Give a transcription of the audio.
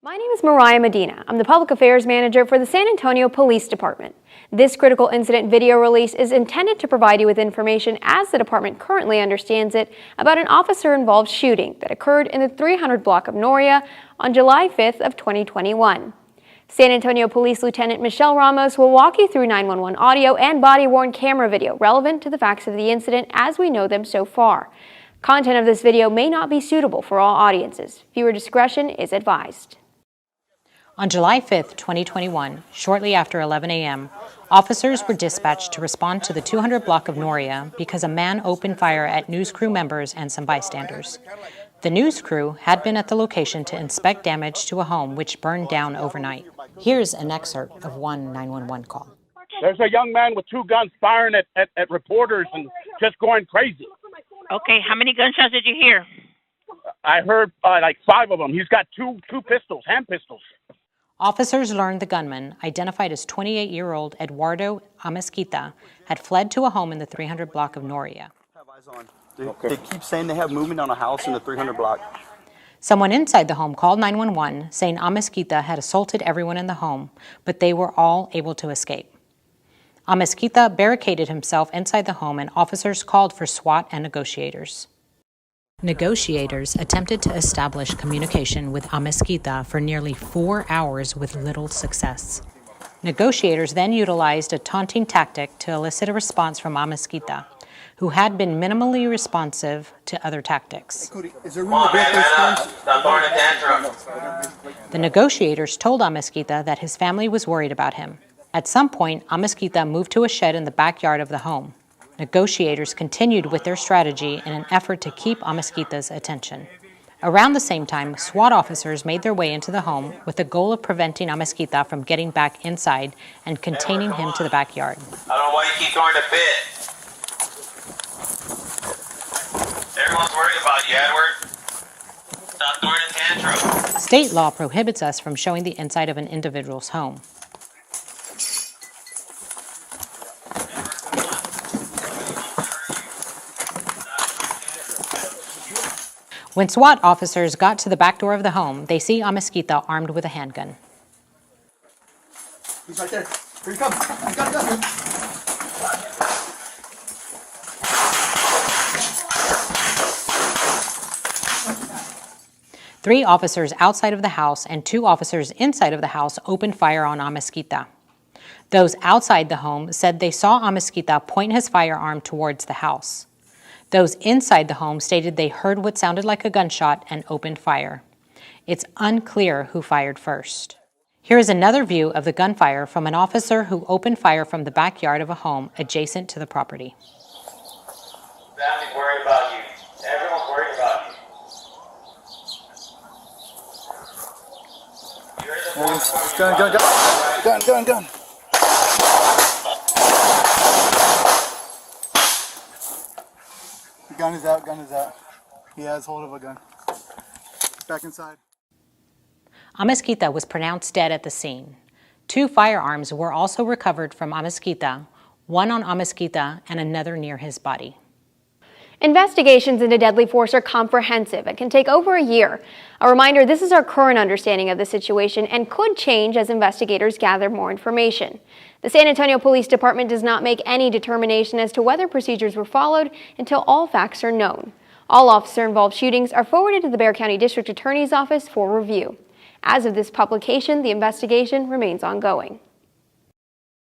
My name is Mariah Medina. I'm the Public Affairs Manager for the San Antonio Police Department. This critical incident video release is intended to provide you with information as the department currently understands it about an officer-involved shooting that occurred in the 300 block of Noria on July 5th of 2021. San Antonio Police Lieutenant Michelle Ramos will walk you through 911 audio and body-worn camera video relevant to the facts of the incident as we know them so far. Content of this video may not be suitable for all audiences. Viewer discretion is advised. On July 5, 2021, shortly after 11 a.m., officers were dispatched to respond to the 200 block of Noria because a man opened fire at news crew members and some bystanders. The news crew had been at the location to inspect damage to a home which burned down overnight. Here's an excerpt of one 911 call. There's a young man with two guns firing at reporters and just going crazy. Okay, how many gunshots did you hear? I heard like 5 of them. He's got two pistols, hand pistols. Officers learned the gunman, identified as 28-year-old Eduardo Amezquita, had fled to a home in the 300 block of Noria. They keep saying they have movement on a house in the 300 block. Someone inside the home called 911 saying Amezquita had assaulted everyone in the home, but they were all able to escape. Amezquita barricaded himself inside the home and officers called for SWAT and negotiators. Negotiators attempted to establish communication with Amezquita for nearly 4 hours with little success. Negotiators then utilized a taunting tactic to elicit a response from Amezquita, who had been minimally responsive to other tactics. Is there room to break those The negotiators told Amezquita that his family was worried about him. At some point, Amezquita moved to a shed in the backyard of the home. Negotiators continued with their strategy in an effort to keep Amezquita's attention. Around the same time, SWAT officers made their way into the home with the goal of preventing Amezquita from getting back inside and containing him to the backyard. I don't know why you keep throwing the fit. Everyone's worried about you, Edward. Stop throwing a tantrum. State law prohibits us from showing the inside of an individual's home. When SWAT officers got to the back door of the home, they see Amezquita armed with a handgun. He's right there. Here he comes. He's got a gun. Three officers outside of the house and 2 officers inside of the house opened fire on Amezquita. Those outside the home said they saw Amezquita point his firearm towards the house. Those inside the home stated they heard what sounded like a gunshot and opened fire. It's unclear who fired first. Here is another view of the gunfire from an officer who opened fire from the backyard of a home adjacent to the property. Family's worried about you. Everyone's worried about you. You heard the voice? Gun. Gun is out. He has hold of a gun. Back inside. Amezquita was pronounced dead at the scene. 2 firearms were also recovered from Amezquita, one on Amezquita and another near his body. Investigations into deadly force are comprehensive and can take over a year. A reminder, this is our current understanding of the situation and could change as investigators gather more information. The San Antonio Police Department does not make any determination as to whether procedures were followed until all facts are known. All officer-involved shootings are forwarded to the Bexar County District Attorney's Office for review. As of this publication, the investigation remains ongoing.